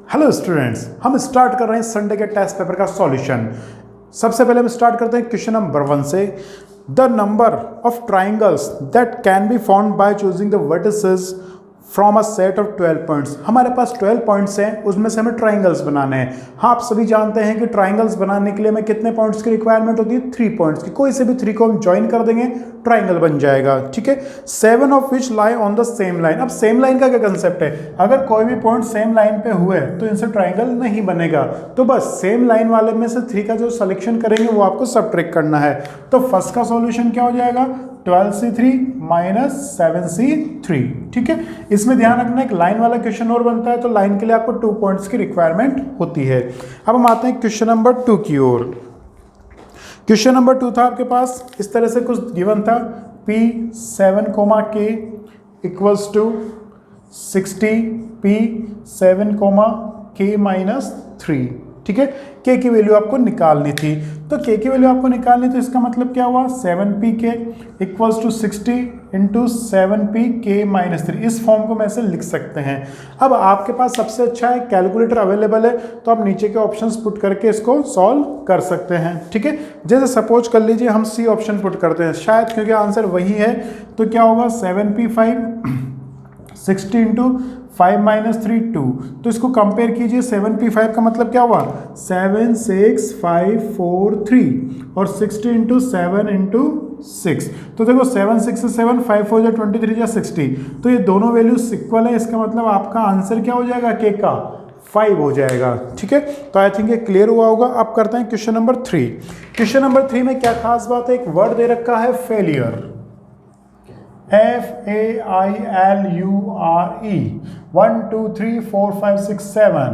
Hello students, हम start कर रहे हैं संडे के टेस्ट पेपर का सॉल्यूशन। सबसे पहले हम स्टार्ट करते हैं क्वेश्चन नंबर 1 से। The number of triangles that can be found by choosing the vertices from a set of 12 points. हमारे पास 12 पॉइंट्स हैं, उसमें से हमें ट्राइंगल्स बनाने हैं। हाँ, आप सभी जानते हैं कि ट्राइंगल्स बनाने के लिए हमें कितने पॉइंट्स की रिक्वायरमेंट होती है? 3 पॉइंट्स की। कोई से भी 3 को हम ज्वाइन कर देंगे, ट्राइंगल बन जाएगा। ठीक है, 7 of which lie on the same line. अब सेम लाइन का क्या कंसेप्ट है? अगर कोई भी पॉइंट सेम लाइन पे हुए तो इनसे ट्राइंगल नहीं बनेगा। तो बस सेम लाइन वाले में से 3 का जो सिलेक्शन करेंगे वो आपको सबट्रैक्ट करना है। तो फर्स्ट का सॉल्यूशन क्या हो जाएगा? 12c3 minus 7c3। ठीक है, इसमें ध्यान रखना एक लाइन वाला क्वेश्चन और बनता है, तो लाइन के लिए आपको 2 पॉइंट्स की रिक्वायरमेंट होती है। अब हम आते हैं क्वेश्चन नंबर 2 की ओर। क्वेश्चन नंबर 2 था आपके पास, इस तरह से कुछ गिवन था। P7, K equals to 60 P7, K minus 3। ठीक है, K की वैल्यू आपको निकालनी थी। तो K की वैल्यू आपको निकालनी, तो इसका मतलब क्या हुआ? 7pk equals to 60 into 7pk minus 3। इस फॉर्म को मैं ऐसे लिख सकते हैं। अब आपके पास सबसे अच्छा है कैलकुलेटर अवेलेबल है, तो आप नीचे के ऑप्शंस पुट करके इसको सॉल्व कर सकते हैं। ठीक है, जैसे सपोज कर लीजिए हम सी ऑप्शन पुट करते हैं, शायद क्योंकि आंसर वही है। तो क्या होगा? 7p5 60 into 5 minus 3 2। तो इसको कंपेयर कीजिए, 7p5 का मतलब क्या हुआ? 7 6 5 4 3 और 60 इंटू 7 इंटू 6। तो देखो 7 6 से 7 5 4 जा 23 जा 60। तो ये दोनों वैल्यूज इक्वल है, इसका मतलब आपका आंसर क्या हो जाएगा? के का 5 हो जाएगा। ठीक है, तो आई थिंक ये क्लियर हुआ होगा। अब करते हैं क्वेश्चन नंबर 3। क्वेश्चन नंबर 3 में क्या खास बात है? एक वर्ड दे रखा है फेलियर, FAILURE। 1 2 3 4 5 6 7।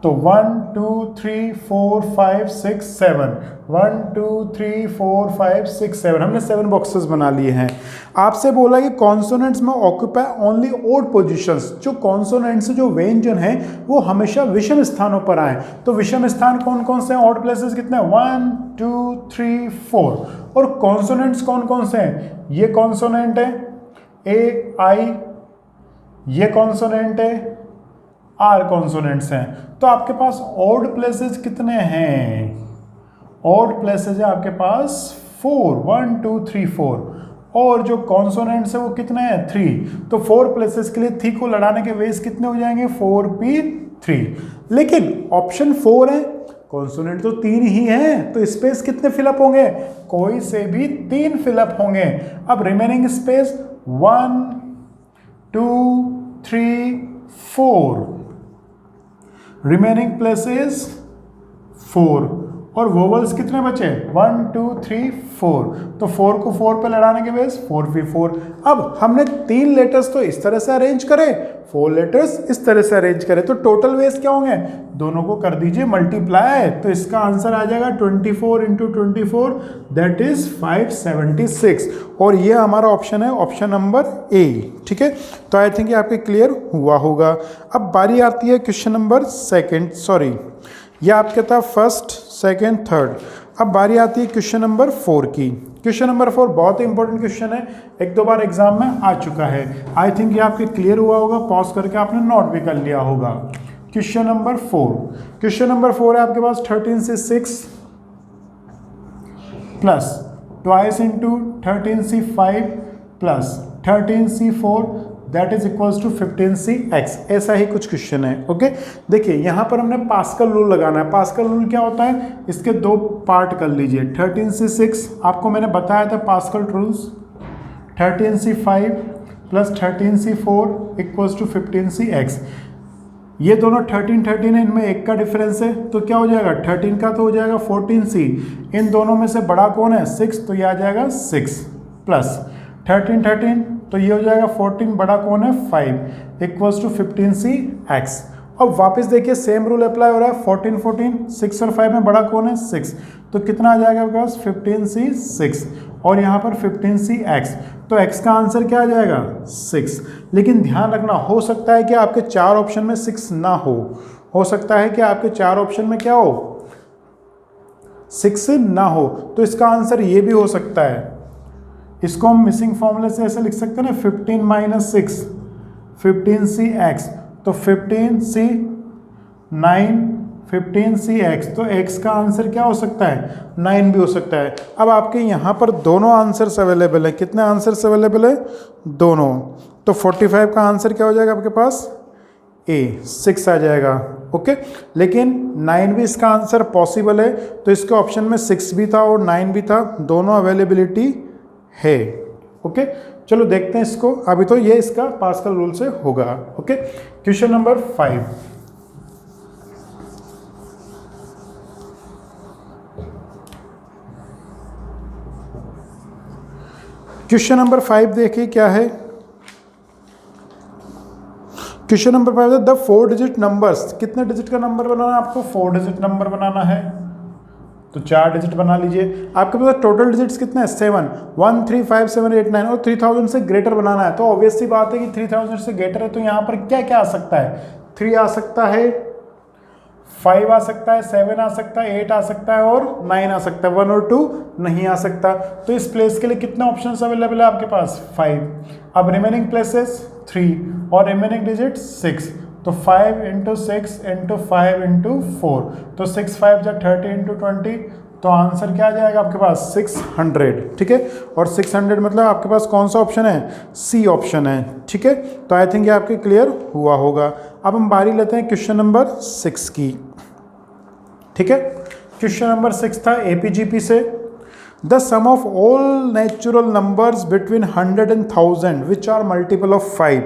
तो 1 2 3 4 5 6 7 1 2 3 4 5 6 7 हमने 7 बॉक्सेस बना लिए हैं। आपसे बोला कि कॉन्सोनेंट्स में ऑक्यूपाई ओनली ओड पोजीशंस। जो कॉन्सोनेंट्स जो व्यंजन हैं वो हमेशा विषम स्थानों पर आए। तो विषम स्थान कौन कौन से हैं? ऑड प्लेसेस कितने? 1 2 3 4। और कॉन्सोनेंट्स कौन कौन से हैं? ये कॉन्सोनेंट है ए आई, ये कॉन्सोनेंट है आर, कॉन्सोनेंट्स हैं। तो आपके पास ऑड प्लेसेस कितने हैं? ऑड प्लेसेस है आपके पास 4, 1 2 3 4। और जो कॉन्सोनेंट्स है वो कितने हैं? 3। तो 4 प्लेसेस के लिए 3 को लड़ाने के वेज कितने हो जाएंगे? 4p3। लेकिन ऑप्शन 4 है, कॉन्सोनेंट तो 3 ही है, तो स्पेस कितने फिलअप होंगे? कोई से भी 3 फिलअप होंगे। अब रिमेनिंग स्पेस 1 2 3 4, रिमेनिंग प्लेसेस 4। और वोवल्स कितने बचे? 1 2 3 4। तो 4 को 4 पे लड़ाने के बेस 4p4। अब हमने 3 लेटर्स तो इस तरह से अरेंज करे, 4 लेटर्स इस तरह से अरेंज करे, तो टोटल वेस क्या होंगे? दोनों को कर दीजिए मल्टीप्लाई, तो इसका आंसर आ जाएगा 24 इंटू 24, दैट इज 576। और ये हमारा ऑप्शन है, ऑप्शन नंबर ए। ठीक है, तो आई थिंक ये आपके क्लियर हुआ होगा। अब बारी आती है क्वेश्चन नंबर ये आपके था फर्स्ट सेकेंड थर्ड। अब बारी आती है क्वेश्चन नंबर 4 की। क्वेश्चन नंबर 4 बहुत ही इंपॉर्टेंट क्वेश्चन है, 1-2 बार एग्जाम में आ चुका है। आई थिंक ये आपके क्लियर हुआ होगा, पॉज करके आपने नोट भी कर लिया होगा। क्वेश्चन नंबर 4, क्वेश्चन नंबर 4 है आपके पास 13 से 6 plus twice into 13c5 plus 13c4 that is equals to 15cx। ऐसा ही कुछ क्वेश्चन है। ओके, देखिए यहाँ पर हमने पास्कल रूल लगाना है। पास्कल रूल क्या होता है? इसके 2 पार्ट कर लीजिए। 13c6 आपको मैंने बताया था Pascal rules, 13c5 plus 13c4 equals to 15cx। ये दोनों 13 13 है, इनमें 1 का डिफरेंस है, तो क्या हो जाएगा? 13 का तो हो जाएगा 14c। इन दोनों में से बड़ा कौन है? 6, तो ये आ जाएगा 6 प्लस 13 13, तो ये हो जाएगा 14, बड़ा कौन है? 5 इक्वल्स टू 15cx। अब वापस देखिए सेम रूल अप्लाई हो रहा है। 14 14, 6 और 5 में बड़ा कौन है? 6, तो कितना आ जाएगा आपके पास? 15c6 और यहाँ पर 15cx। तो x का आंसर क्या आ जाएगा? 6। लेकिन ध्यान रखना, हो सकता है कि आपके 4 ऑप्शन में 6 ना हो सकता है कि आपके 4 ऑप्शन में क्या हो? 6 ना हो, तो इसका आंसर ये भी हो सकता है। इसको हम मिसिंग फॉर्मूले से ऐसे लिख सकते हैं ना, 15 माइनस 6 15cx। तो 15c 9 15cx, तो x का आंसर क्या हो सकता है? 9 भी हो सकता है। अब आपके यहाँ पर दोनों आंसर्स अवेलेबल है। कितने आंसर्स अवेलेबल है? दोनों। तो 45 का आंसर क्या हो जाएगा आपके पास? ए 6 आ जाएगा। ओके, लेकिन 9 भी इसका आंसर पॉसिबल है, तो इसके ऑप्शन में 6 भी था और 9 भी था, दोनों अवेलेबिलिटी है। ओके, चलो देखते हैं इसको। अभी तो ये इसका पास्कल रूल से होगा। Okay, question number 5। Question number 5 देखिए क्या है। क्वेश्चन नंबर 5 है द 4 डिजिट नंबर्स। कितने डिजिट का नंबर बनाना है आपको? 4 डिजिट नंबर बनाना है, तो 4 डिजिट बना लीजिए। आपके पास टोटल डिजिट्स कितने हैं? 7 1 3 5 7 8 9 और 3000 से ग्रेटर बनाना है। तो ऑब्वियस सी बात है कि 3000 से ग्रेटर है, तो यहाँ पर क्या क्या आ सकता है? 3 आ सकता है, 5 आ सकता है, 7 आ सकता है, 8 आ सकता है और 9 आ सकता है। 1 और 2 नहीं आ सकता। तो इस प्लेस के लिए कितने ऑप्शंस अवेलेबल है आपके पास? 5। अब रिमेनिंग प्लेसेस 3 और रिमेनिंग डिजिट 6। तो 5 इंटू 6 इंटू 5 इंटू 4, तो 6 5 जा 30 इंटू 20, तो आंसर क्या आ जाएगा आपके पास? 600। ठीक है, और 600 मतलब आपके पास कौन सा ऑप्शन है? सी ऑप्शन है। ठीक है, तो आई थिंक ये आपके क्लियर हुआ होगा। अब हम बारी लेते हैं क्वेश्चन नंबर 6 की। ठीक है, क्वेश्चन नंबर 6 था एपीजीपी से। The sum of all natural numbers between 100 and 1000 which are multiple of 5।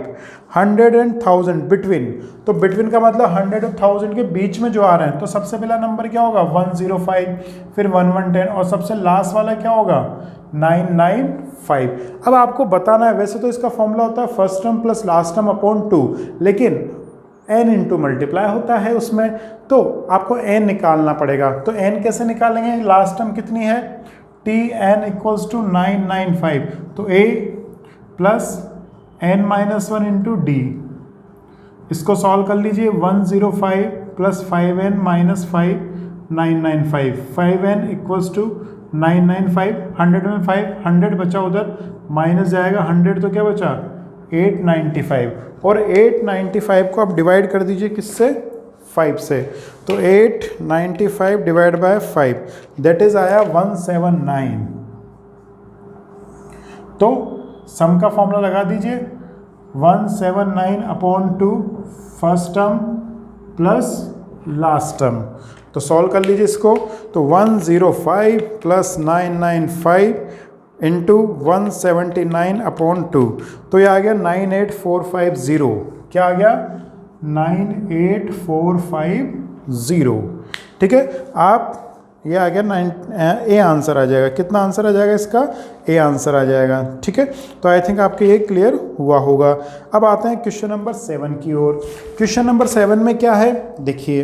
100 and 1000 between, तो बिटवीन का मतलब 100 और 1000 के बीच में जो आ रहे हैं, तो सबसे पहला नंबर क्या होगा? 105, फिर 1110 और सबसे लास्ट वाला क्या होगा? 995। अब आपको बताना है, वैसे तो इसका फॉर्मूला होता है first term plus last term upon 2, लेकिन n इंटू मल्टीप्लाई होता है उसमें, तो आपको n निकालना पड़ेगा। तो n कैसे निकालेंगे? लास्ट टर्म कितनी है? tn इक्वल्स टू 995, तो a plus n minus 1 into D. इसको सॉल्व कर लीजिए। 105 plus 5n minus 5 995, 5n equals to 995। 100 में 5 100 बचा, उधर माइनस जाएगा 100, तो क्या बचा? 895। और 895 को आप डिवाइड कर दीजिए किससे? 5 से। तो 895 डिवाइड बाय 5 दैट इज आया 179। तो सम का फॉर्मूला लगा दीजिए। 179 upon 2 first term plus last term, तो सॉल्व कर लीजिए इसको। तो 105 प्लस 995 इंटू 179 अपॉन 2, तो ये आ गया 98450। क्या आ गया? 98450। ठीक है, आप ये आ गया ए आंसर आ जाएगा। कितना आंसर आ जाएगा इसका? ए आंसर आ जाएगा। ठीक है, तो आई थिंक आपके ये क्लियर हुआ होगा। अब आते हैं क्वेश्चन नंबर 7 की ओर। क्वेश्चन नंबर 7 में क्या है देखिए।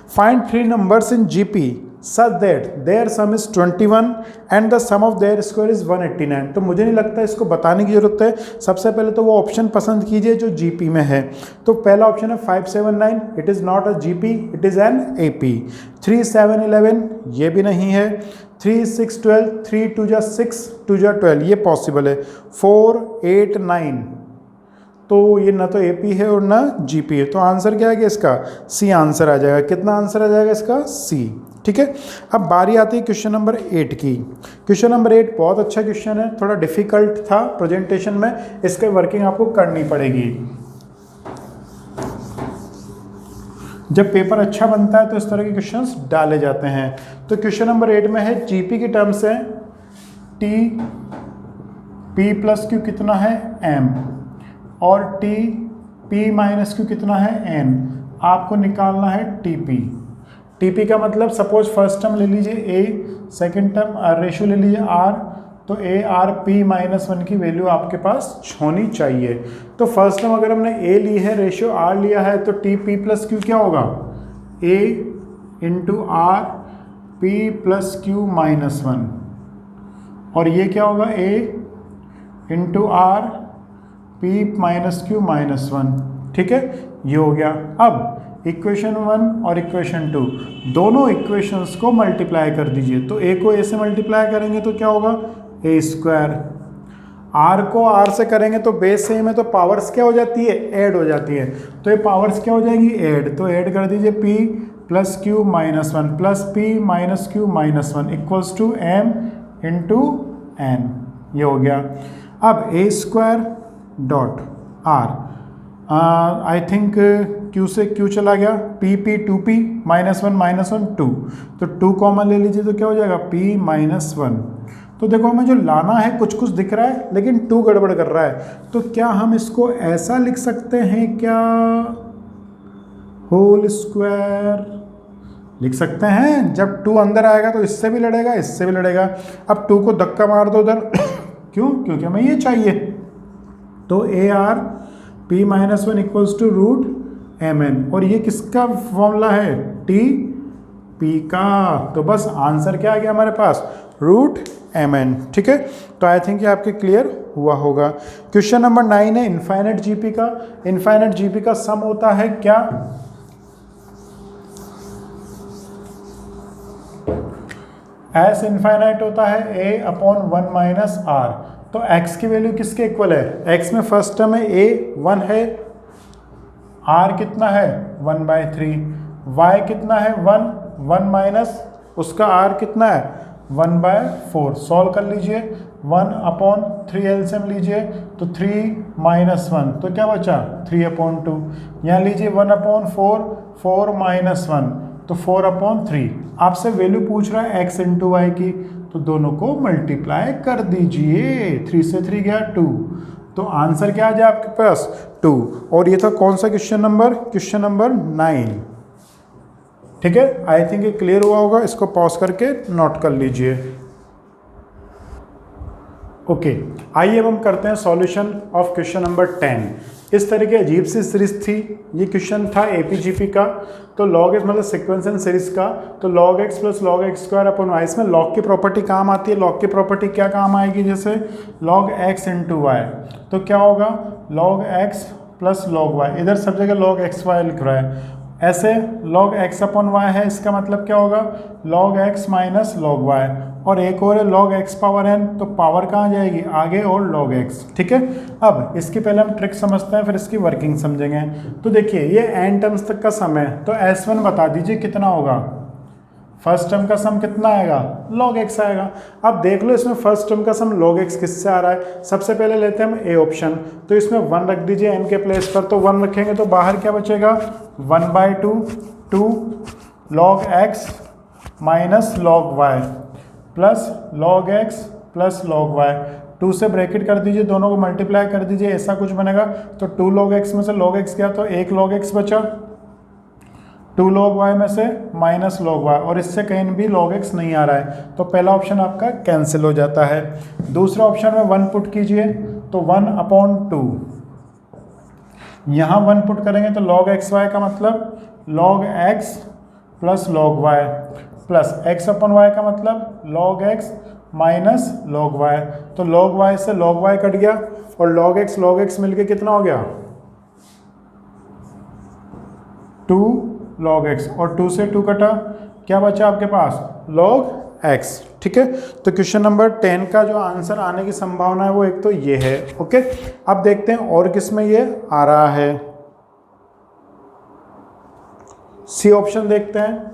Find 3 numbers in GP such that their sum is 21 and the sum of their square is 189। तो मुझे नहीं लगता इसको बताने की जरूरत है। सबसे पहले तो वो ऑप्शन पसंद कीजिए जो जीपी में है। तो पहला ऑप्शन है 579, it is not a GP, it is an AP. 3 7 11 ये भी नहीं है। 3 6 12, 3 2 जा 6 2 जा 12 ये पॉसिबल है। 4 8 9, तो ये ना तो एपी है और ना जीपी है, तो आंसर क्या है कि इसका सी आंसर आ जाएगा। कितना आंसर आ जाएगा इसका? सी। ठीक है, अब बारी आती है क्वेश्चन नंबर 8 की। क्वेश्चन नंबर 8 बहुत अच्छा क्वेश्चन है, थोड़ा डिफिकल्ट था प्रेजेंटेशन में, इसके वर्किंग आपको करनी पड़ेगी। जब पेपर अच्छा बनता है तो इस तरह के क्वेश्चंस डाले जाते हैं। तो क्वेश्चन नंबर 8 में है जीपी की टर्म्स है टी पी प्लस क्यू कितना है? एम, और टी पी माइनस क्यू कितना है? एन। आपको निकालना है टीपी। टीपी का मतलब सपोज फर्स्ट टर्म ले लीजिए ए, सेकंड टर्म रेशियो ले लीजिए आर, तो ए आर पी माइनस 1 की वैल्यू आपके पास होनी चाहिए। तो फर्स्ट टर्म अगर हमने ए ली है, रेशियो आर लिया है, तो टी पी प्लस क्यू क्या होगा? A into R P plus Q minus 1, और ये क्या होगा? A into R P minus Q minus 1। ठीक है, ये हो गया। अब इक्वेशन 1 और इक्वेशन 2 दोनों इक्वेशंस को मल्टीप्लाई कर दीजिए। तो ए को ए से मल्टीप्लाई करेंगे तो क्या होगा? ए स्क्वायर। आर को आर से करेंगे तो बेस सेम है, तो पावर्स क्या हो जाती है, ऐड हो जाती है। तो ये पावर्स क्या हो जाएगी, ऐड। तो ऐड कर दीजिए p plus Q minus one plus P minus Q minus one equals to M into N, ये हो गया। अब A square dot R, I think Q से क्यू चला गया, P P two P minus one two, तो two common ले लीजिए तो क्या हो जाएगा पी माइनस वन। तो देखो हमें जो लाना है कुछ कुछ दिख रहा है लेकिन टू गड़बड़ कर रहा है, तो क्या हम इसको ऐसा लिख सकते हैं क्या, होल स्क्वायर लिख सकते हैं। जब टू अंदर आएगा तो इससे भी लड़ेगा इससे भी लड़ेगा। अब टू को धक्का मार दो उधर क्यों, क्योंकि हमें ये चाहिए। तो A R P minus one equals to root M N, और ये किसका फॉर्मूला है, टी पी का। तो बस आंसर क्या आ गया हमारे पास, रूट एम एन। ठीक है, तो आई थिंक ये आपके क्लियर हुआ होगा। क्वेश्चन नंबर 9 है इनफाइनाइट जीपी का। इनफाइनाइट जीपी का सम होता है क्या, एस इनफाइनाइट होता है ए अपॉन वन माइनस आर। तो x की वैल्यू किसके इक्वल है, x में फर्स्ट टर्म है a 1 है, r कितना है 1/3, y कितना है 1 माइनस उसका r कितना है 1/4। सॉल्व कर लीजिए, 1/3 एलसीएम लीजिए तो 3 माइनस 1 तो क्या बचा 3/2। यहाँ लीजिए 1/4 4 माइनस 1 तो 4/3। आपसे वैल्यू पूछ रहा है x इंटू वाई की, तो दोनों को मल्टीप्लाई कर दीजिए, 3 से 3 गया 2, तो आंसर क्या आ जाए आपके पास 2। और ये था कौन सा क्वेश्चन नंबर, क्वेश्चन नंबर 9। ठीक है, आई थिंक ये क्लियर हुआ होगा, इसको पॉज करके नोट कर लीजिए। ओके, आइए अब हम करते हैं सॉल्यूशन ऑफ क्वेश्चन नंबर 10। इस तरह की अजीब सी सीरीज थी, ये क्वेश्चन था एपीजीपी का। तो लॉग एक्स मतलब सीक्वेंस एंड सीरीज का, तो log X plus log X square upon Y. इसमें लॉग की प्रॉपर्टी काम आती है। लॉग की प्रॉपर्टी क्या काम आएगी, जैसे लॉग एक्स इंटू वाई, तो क्या होगा log X plus log Y. इधर सब जगह लॉग एक्स वाई लिख रहा है, ऐसे लॉग एक्स अपॉन वाई है, इसका मतलब क्या होगा log X minus log Y. और एक और है लॉग एक्स पावर एन, तो पावर कहाँ जाएगी आगे और लॉग एक्स। ठीक है, अब इसकी पहले हम ट्रिक समझते हैं फिर इसकी वर्किंग समझेंगे। तो देखिए ये एन टर्म्स तक का सम है, तो S1 बता दीजिए कितना होगा। फर्स्ट टर्म का सम कितना आएगा लॉग एक्स आएगा। अब देख लो इसमें फर्स्ट टर्म का सम लॉग एक्स किससे आ रहा है। सबसे पहले लेते हैं हम ए ऑप्शन, तो इसमें 1 रख दीजिए एन के प्लेस पर, तो 1 रखेंगे तो बाहर क्या बचेगा 1/2 log X minus log Y plus log X plus log Y. 2 से ब्रैकेट कर दीजिए, दोनों को मल्टीप्लाई कर दीजिए, ऐसा कुछ बनेगा। तो 2 लॉग एक्स में से लॉग एक्स गया तो 1 लॉग एक्स बचा, 2 log y में से माइनस log y, और इससे कहीं भी log x नहीं आ रहा है, तो पहला ऑप्शन आपका कैंसिल हो जाता है। दूसरा ऑप्शन में 1 पुट कीजिए, तो 1/2, यहाँ 1 पुट करेंगे तो log x y का मतलब log x plus log y plus x/y का मतलब log x minus log y। तो log y से log y कट गया और log x मिलके कितना हो गया 2 log x, और 2 से 2 कटा, क्या बचा आपके पास log x। ठीक है, तो क्वेश्चन नंबर 10 का जो आंसर आने की संभावना है वो एक तो ये है। ओके, अब देखते हैं और किस में ये आ रहा है। सी ऑप्शन देखते हैं।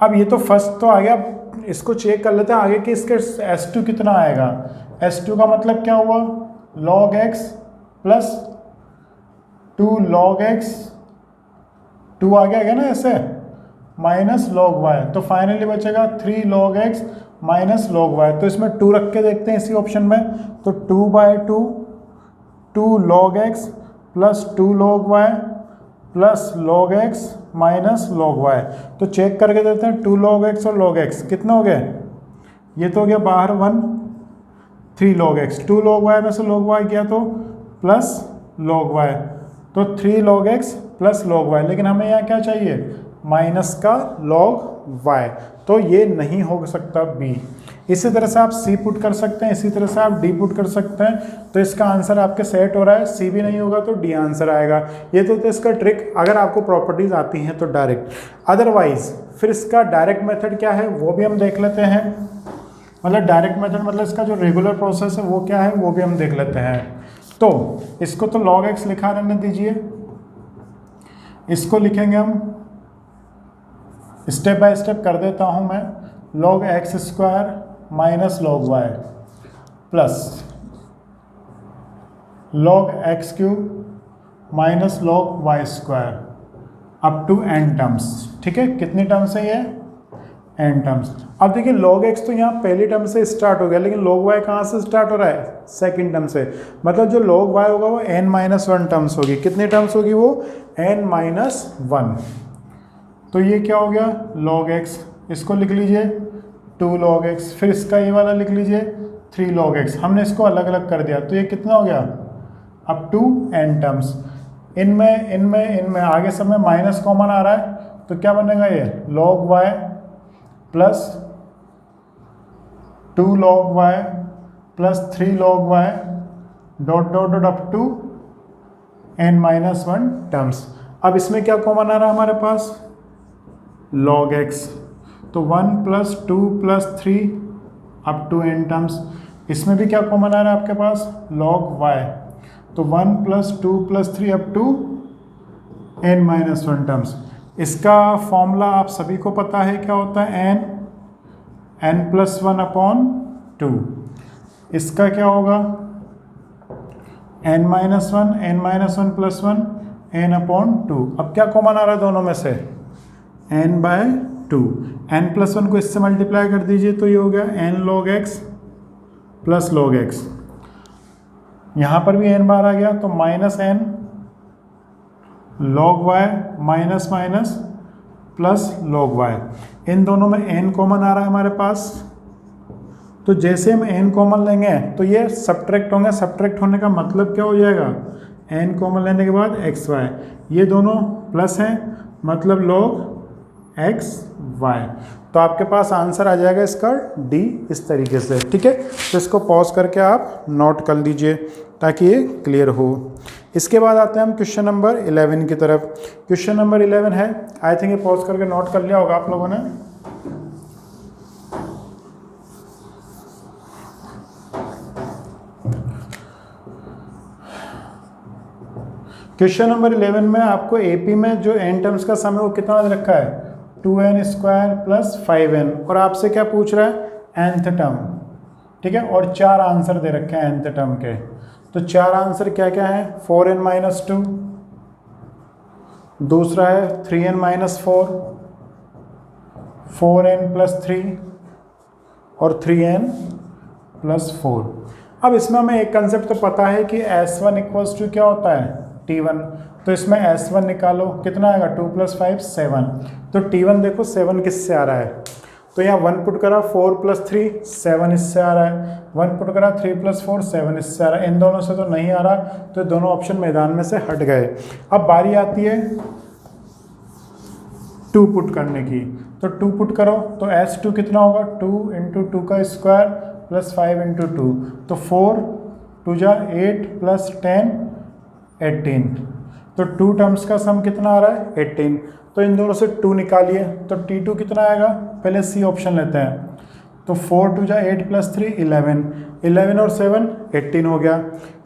अब ये तो फर्स्ट तो आ गया, इसको चेक कर लेते हैं आगे कि इसके S2 कितना आएगा। S2 का मतलब क्या हुआ log x plus 2 log x, 2 आ गया ना ऐसे, माइनस log y, तो फाइनली बचेगा 3 log x minus log y। तो इसमें 2 रख के देखते हैं इसी ऑप्शन में, तो 2/2 2 log x plus 2 log y plus log x minus log y। तो चेक करके देते हैं 2 log x और log x कितना हो गया, ये तो हो गया बाहर 1, 3 log x, 2 log y में से log y गया तो प्लस log y, तो 3 log x plus log y। लेकिन हमें यहाँ क्या चाहिए माइनस का log y, तो ये नहीं हो सकता b। इसी तरह से आप c पुट कर सकते हैं, इसी तरह से आप d पुट कर सकते हैं, तो इसका आंसर आपके सेट हो रहा है। c भी नहीं होगा तो d आंसर आएगा। ये तो इसका ट्रिक, अगर आपको प्रॉपर्टीज आती हैं तो डायरेक्ट, अदरवाइज फिर इसका डायरेक्ट मेथड क्या है वो भी हम देख लेते हैं। मतलब डायरेक्ट मेथड मतलब इसका जो रेगुलर प्रोसेस है वो क्या है वो भी हम देख लेते हैं। तो इसको तो log x लिखा रहने दीजिए, इसको लिखेंगे हम स्टेप बाय स्टेप कर देता हूं मैं, log x square minus log y plus log x cube minus log y square up to n terms. ठीक है, कितनी टर्म्स है ये? n terms. अब देखिए log x तो यहाँ पहली टर्म से स्टार्ट हो गया, लेकिन log y कहाँ से स्टार्ट हो रहा है? सेकंड टर्म से। मतलब जो log y होगा वो n-1 टर्म्स होगी। कितनी टर्म्स होगी वो? n-1। तो ये क्या हो गया? log x, इसको लिख लीजिए 2 log x, फिर इसका ये वाला लिख लीजिए 3 log x। हमने इसको अलग अलग कर दिया, तो ये कितना हो गया? Up to n terms. इनमें आगे सब में माइनस कॉमन आ रहा है, तो क्या बनेगा ये? log y plus 2 log y plus 3 log y dot dot dot up to n-1 terms. अब इसमें क्या कॉमन आ रहा है हमारे पास? log x, तो 1 plus 2 plus 3 up to n terms. इसमें भी क्या कॉमन आ रहा है आपके पास? log y, तो 1 plus 2 plus 3 up to n-1 terms. इसका फॉर्मूला आप सभी को पता है, क्या होता है? n plus 1 upon 2। इसका क्या होगा? n-1 plus 1 n upon 2। अब क्या कॉमन आ रहा है दोनों में से? n/2। n प्लस 1 को इससे मल्टीप्लाई कर दीजिए, तो ये हो गया n log x plus log x। यहाँ पर भी n बार आ गया, तो minus n log y minus minus plus log y। इन दोनों में n कॉमन आ रहा है हमारे पास, तो जैसे हम n कॉमन लेंगे तो ये सब्ट्रैक्ट होंगे। सब्ट्रैक्ट होने का मतलब क्या हो जाएगा? n कॉमन लेने के बाद x y, ये दोनों प्लस हैं, मतलब log x y। तो आपके पास आंसर आ जाएगा इसका D इस तरीके से। ठीक है, तो इसको पॉज करके आप नोट कर लीजिए ताकि ये क्लियर हो। इसके बाद आते हैं हम क्वेश्चन नंबर 11 की तरफ। क्वेश्चन नंबर 11 है, आई थिंक ये पॉज करके नोट कर लिया होगा आप लोगों ने। क्वेश्चन नंबर 11 में आपको एपी में जो n टर्म्स का सम है वो कितना दे रखा है? 2n स्क्वायर प्लस 5n, और आपसे क्या पूछ रहा है? nth term. ठीक है, और 4 आंसर दे रखे हैं nth टर्म के। तो 4 आंसर क्या क्या है? 4n माइनस 2, दूसरा है 3n माइनस 4, 4n प्लस 3 और 3n प्लस 4। अब इसमें हमें एक कंसेप्ट तो पता है कि S1 इक्वल्स टू क्या होता है? T1। तो इसमें S1 निकालो, कितना आएगा? 2 प्लस 5 7। तो T1 देखो 7 किससे आ रहा है? तो यहाँ 1 पुट करा, 4 प्लस 3 7 इससे आ रहा है, 1 पुट करा 3 प्लस 4 7 इससे आ रहा है। इन दोनों से तो नहीं आ रहा, तो दोनों ऑप्शन मैदान में से हट गए। अब बारी आती है 2 पुट करने की, तो 2 पुट करो, तो S2 कितना होगा? 2 इंटू 2 का स्क्वायर प्लस 5 इंटू 2, तो 4 2 जा 8 प्लस 10 18। तो 2 टर्म्स का सम कितना आ रहा है? 18। तो इन दोनों से 2 निकालिए, तो T2 कितना आएगा? पहले C ऑप्शन लेते हैं, तो 4 2 जा 8 प्लस 3 11, 11 और 7 18 हो गया।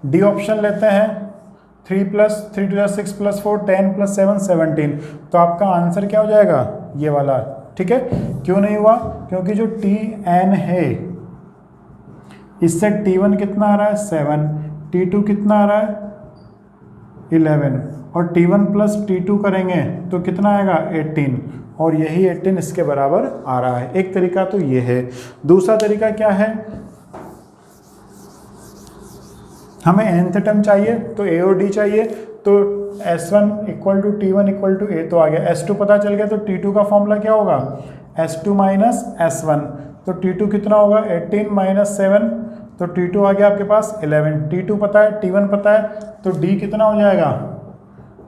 D ऑप्शन लेते हैं, 3 2 जा 6 प्लस 4 10 प्लस 7 17। तो आपका आंसर क्या हो जाएगा? ये वाला। ठीक है, क्यों नहीं हुआ? क्योंकि जो Tn है इससे T1 कितना आ रहा है? 7, T2 कितना आ रहा है? 11, और T1 प्लस T2 करेंगे तो कितना आएगा? 18, और यही 18 इसके बराबर आ रहा है। एक तरीका तो ये है। दूसरा तरीका क्या है? हमें nth टर्म चाहिए, तो A और D चाहिए, तो S1 equal to T1 equal to A तो आ गया। S2 पता चल गया, तो T2 का फॉर्मूला क्या होगा? S2 माइनस S1, तो T2 कितना होगा? 18 माइनस 7, तो T2 आ गया आपके पास 11। T2 पता है, T1 पता है, तो D कितना हो जाएगा?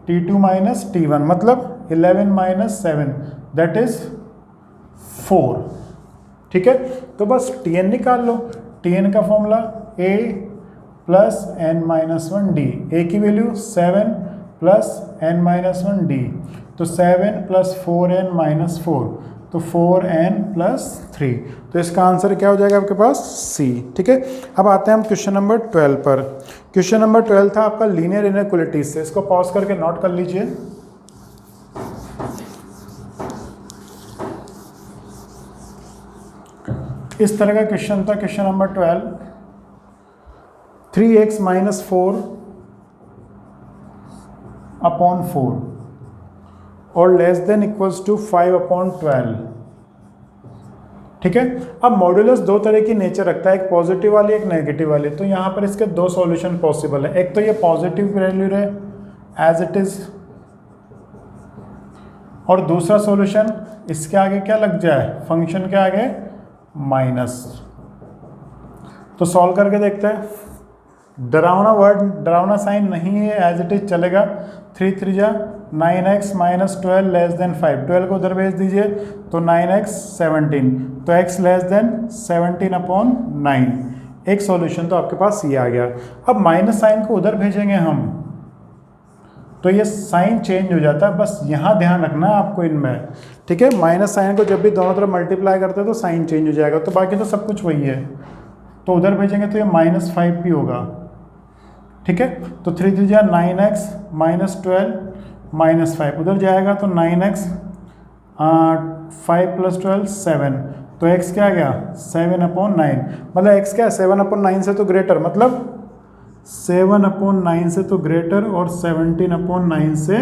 T2 माइनस T1, मतलब 11 माइनस 7 दैट इज 4। ठीक है, तो बस Tn निकाल लो। Tn का formula A plus n minus 1 D। A की value 7 plus n minus 1 D, तो 7 प्लस 4n माइनस 4, तो 4n+3, तो इसका आंसर क्या हो जाएगा आपके पास सी। ठीक है, अब आते हैं हम क्वेश्चन नंबर 12 पर। क्वेश्चन नंबर 12 था आपका लीनियर इनइक्वालिटीज से, इसको पॉज करके नोट कर लीजिए। इस तरह का क्वेश्चन था क्वेश्चन नंबर 12, 3x - 4/4 और लेस देन इक्वल्स टू 5/12। ठीक है, अब मॉड्यूलस दो तरह की नेचर रखता है, एक पॉजिटिव वाली एक नेगेटिव वाली। तो यहाँ पर इसके दो सॉल्यूशन पॉसिबल है, एक तो ये पॉजिटिव वैल्यू रहे एज इट इज, और दूसरा सॉल्यूशन इसके आगे क्या लग जाए, फंक्शन के आगे माइनस। तो सॉल्व करके देखते हैं। डरावना वर्ड, डरावना साइन नहीं है, एज इट इज चलेगा। 3 3 जा 9x - 12 लेस देन 5, 12 को उधर भेज दीजिए तो 9x 17, तो x लेस देन 17/9। एक सॉल्यूशन तो आपके पास ये आ गया। अब माइनस साइन को उधर भेजेंगे हम तो ये साइन चेंज हो जाता है, बस यहाँ ध्यान रखना है आपको इनमें। ठीक है, माइनस साइन को जब भी दोनों तरफ मल्टीप्लाई करते हैं तो साइन चेंज हो जाएगा, तो बाकी तो सब कुछ वही है। तो उधर भेजेंगे तो ये -5 भी होगा। ठीक है, तो 3 3 जा 9x - 12 -5, उधर जाएगा तो 9x 5 + 12 7, तो x क्या आ गया 7/9। मतलब x क्या है 7/9 से तो ग्रेटर, मतलब 7/9 से तो ग्रेटर और 17/9 से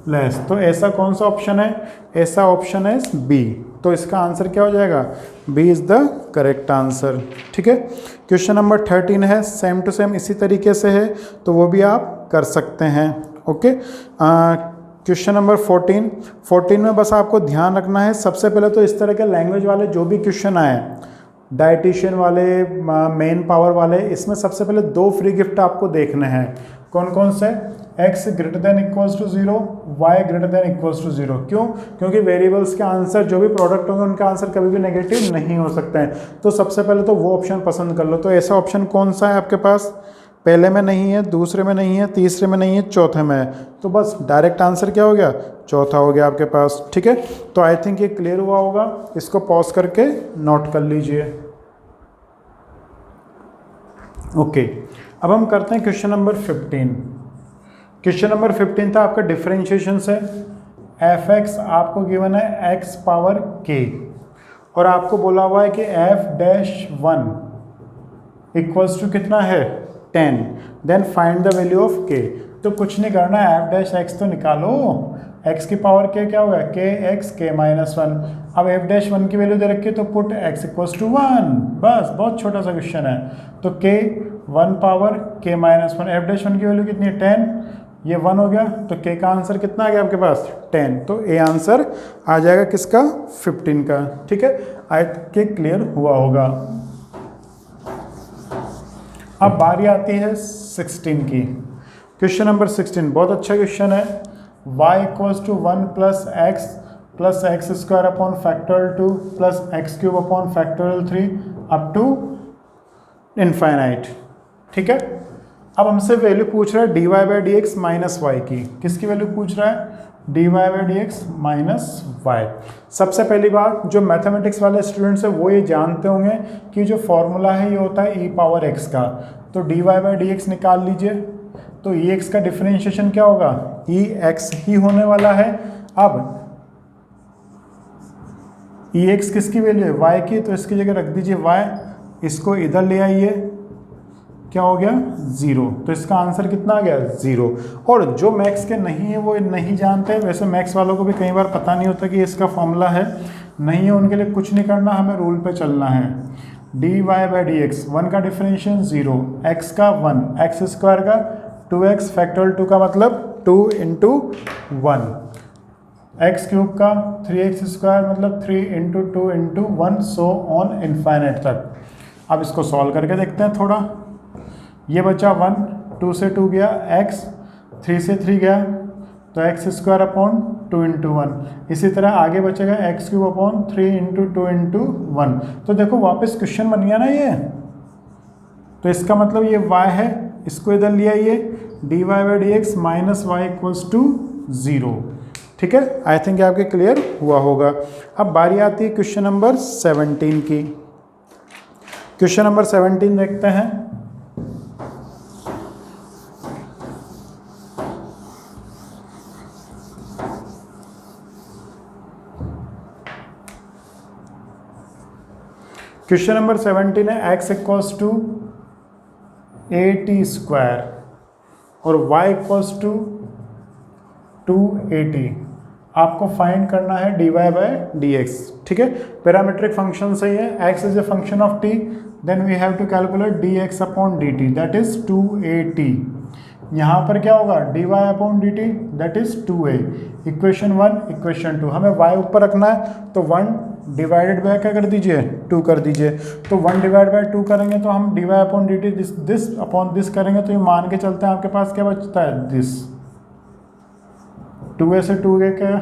लेस। तो ऐसा कौन सा ऑप्शन है, ऐसा ऑप्शन है बी। तो इसका आंसर क्या हो जाएगा, B is the correct answer. ठीक है, क्वेश्चन नंबर 13 है, सेम टू सेम इसी तरीके से है, तो वो भी आप कर सकते हैं। ओके, क्वेश्चन नंबर 14 में बस आपको ध्यान रखना है, सबसे पहले तो इस तरह के लैंग्वेज वाले जो भी क्वेश्चन आए, डाइटिशियन वाले, मेन पावर वाले, इसमें सबसे पहले 2 फ्री गिफ्ट आपको देखने हैं। कौन कौन से, x > 0, y > 0। क्यों, क्योंकि वेरिएबल्स के आंसर जो भी प्रोडक्ट होंगे उनका आंसर कभी भी नेगेटिव नहीं हो सकते हैं। तो सबसे पहले तो वो ऑप्शन पसंद कर लो। तो ऐसा ऑप्शन कौन सा है आपके पास, पहले में नहीं है, दूसरे में नहीं है, तीसरे में नहीं है, चौथे में है, तो बस डायरेक्ट आंसर क्या हो गया, चौथा हो गया आपके पास। ठीक है, तो आई थिंक ये क्लियर हुआ होगा, इसको पॉज करके नोट कर लीजिए। ओके, अब हम करते हैं क्वेश्चन नंबर 15। क्वेश्चन नंबर 15 था आपका डिफरेंशिएशन से। f(x) आपको गिवन है x⁻k और आपको बोला हुआ है कि f'(1) इक्वल्स टू कितना है 10, then find the value of k। तो कुछ नहीं करना है, f'(x) तो निकालो, x की पावर k क्या होगा, kx k-1। अब f'(1) की वैल्यू दे रखी है तो पुट x = 1, बस, बहुत छोटा सा क्वेश्चन है। तो k 1 पावर k-1, f'(1) की वैल्यू कितनी है 10, ये 1 हो गया, तो k का आंसर कितना आ गया आपके पास 10, तो ए आंसर आ जाएगा किसका 15 का। ठीक है, आई थिंक क्लियर हुआ होगा। अब बारी आती है 16 की। क्वेश्चन नंबर 16 बहुत अच्छा क्वेश्चन है। y = 1 + x + x² + x³ 3 up to infinite. ठीक है, अब हमसे वैल्यू पूछ रहा है dy/dx - y की। किसकी वैल्यू पूछ रहा है, dy/dx - y। सबसे पहली बात, जो मैथमेटिक्स वाले स्टूडेंट्स हैं वो ये जानते होंगे कि जो फॉर्मूला है ये होता है e⁻x का। तो dy/dx निकाल लीजिए, तो ex का डिफरेंशिएशन क्या होगा, ex ही होने वाला है। अब ex किसकी वैल्यू है, y की, तो इसकी जगह रख दीजिए y, इसको इधर ले आइए, क्या हो गया 0, तो इसका आंसर कितना आ गया 0। और जो मैथ्स के नहीं है वो नहीं जानते, वैसे मैथ्स वालों को भी कई बार पता नहीं होता कि इसका फॉर्मूला है, नहीं है, उनके लिए कुछ नहीं करना, हमें रूल पे चलना है। dy/dx 1 का डिफरेंशिएशन 0, x का 1, x² का 2x, फैक्टोरियल 2 का मतलब 2 × 1, x³ का 3x² मतलब 3 × 2 × 1, सो ऑन इनफाइनाइट तक। अब इसको सॉल्व करके देखते हैं थोड़ा। ये बचा 1, 2 से 2 गया x, 3 से 3 गया तो x² 2 × 1। इसी तरह आगे बचेगा x³ 3 × 2 × 1। तो देखो वापस क्वेश्चन बन गया ना ये, तो इसका मतलब ये y है, इसको इधर ले आइए, dy/dx - y = 0। ठीक है, आई थिंक आपके क्लियर हुआ होगा। अब बारी आती है क्वेश्चन नंबर 17 की। क्वेश्चन नंबर 17 देखते हैं। क्वेश्चन नंबर 17 है x इक्वल्स टू AT² और y इक्वल्स टू 2AT। आपको फाइंड करना है dy/dx। ठीक है, पैरामीट्रिक फंक्शन सही है, x is a function of t, then we have to calculate dx/dt that is 2AT। यहाँ पर क्या होगा dy/dt that is 2a। Equation 1 equation 2 हमें y ऊपर रखना है तो 1 डिवाइडेड बाय क्या कर दीजिए 2 कर दीजिए। तो 1 डिवाइड बाय 2 करेंगे तो हम dy/dt दिस अपॉन दिस करेंगे तो ये मान के चलते हैं आपके पास क्या बचता है दिस 2a से 2a क्या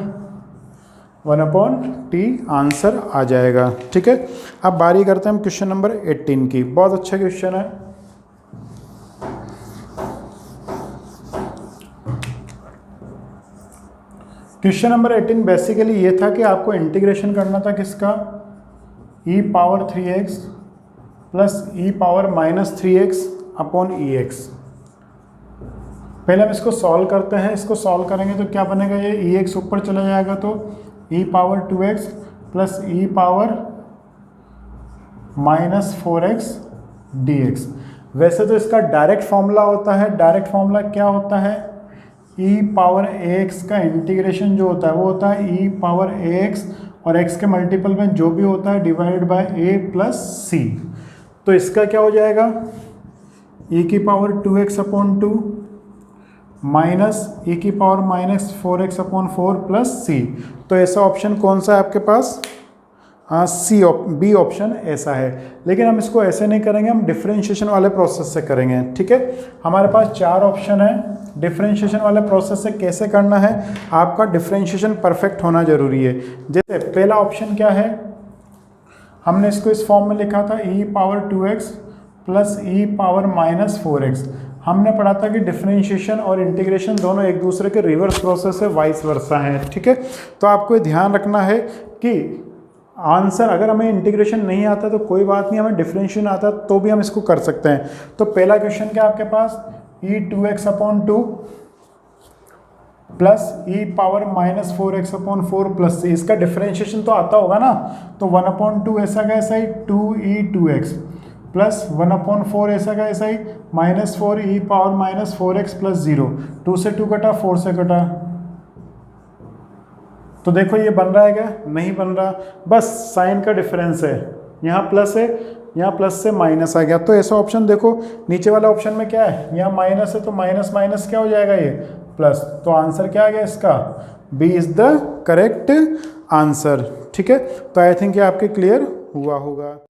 1/t आंसर आ जाएगा। ठीक है, अब बारी करते हैं हम क्वेश्चन नंबर 18 की। बहुत अच्छा क्वेश्चन है। क्वेश्चन नंबर 18 बेसिकली ये था कि आपको इंटीग्रेशन करना था किसका e⁻3x plus e⁻−3x upon ex। पहले हम इसको सॉल्व करते हैं। इसको सॉल्व करेंगे तो क्या बनेगा, ये ex ऊपर चला जाएगा तो e⁻2x प्लस e⁻−4x dx। वैसे तो इसका डायरेक्ट फॉर्मूला होता है। डायरेक्ट फॉर्मूला क्या होता है, e⁻ax का इंटीग्रेशन जो होता है वो होता है e⁻ax और x के मल्टीपल में जो भी होता है divided by a plus c। तो इसका क्या हो जाएगा e⁻2x upon 2 minus e⁻−4x upon 4 plus c। तो ऐसा ऑप्शन कौन सा है आपके पास, हाँ बी ऑप्शन ऐसा है। लेकिन हम इसको ऐसे नहीं करेंगे, हम डिफरेंशिएशन वाले प्रोसेस से करेंगे। ठीक है, हमारे पास 4 ऑप्शन है। डिफरेंशिएशन वाले प्रोसेस से कैसे करना है, आपका डिफरेंशिएशन परफेक्ट होना जरूरी है। जैसे पहला ऑप्शन क्या है, हमने इसको इस फॉर्म में लिखा था e⁻2x प्लस e⁻−4x। हमने पढ़ा था कि डिफरेंशिएशन और इंटीग्रेशन दोनों एक दूसरे के रिवर्स प्रोसेस है, वाइस वर्सा है। ठीक है, तो आपको ये ध्यान रखना है कि आंसर अगर हमें इंटीग्रेशन नहीं आता तो कोई बात नहीं, हमें डिफरेंशिएशन आता तो भी हम इसको कर सकते हैं। तो पहला क्वेश्चन क्या आपके पास e2x upon 2 plus e⁻−4x upon 4 plus c। इसका डिफरेंशिएशन तो आता होगा ना, तो 1/2 ऐसा का ऐसा ही 2e2x प्लस 1/4 ऐसा का ऐसा ही -4 e⁻−4x प्लस 0। 2 से 2 कटा 4 से कटा, तो देखो ये बन रहा है क्या, नहीं बन रहा, बस साइन का डिफरेंस है। यहाँ प्लस है, यहाँ प्लस से माइनस आ गया। तो ऐसा ऑप्शन देखो नीचे वाला ऑप्शन में क्या है, यहाँ माइनस है तो माइनस माइनस क्या हो जाएगा ये प्लस। तो आंसर क्या आ गया इसका, B is the correct answer. ठीक है, तो आई थिंक ये आपके क्लियर हुआ होगा।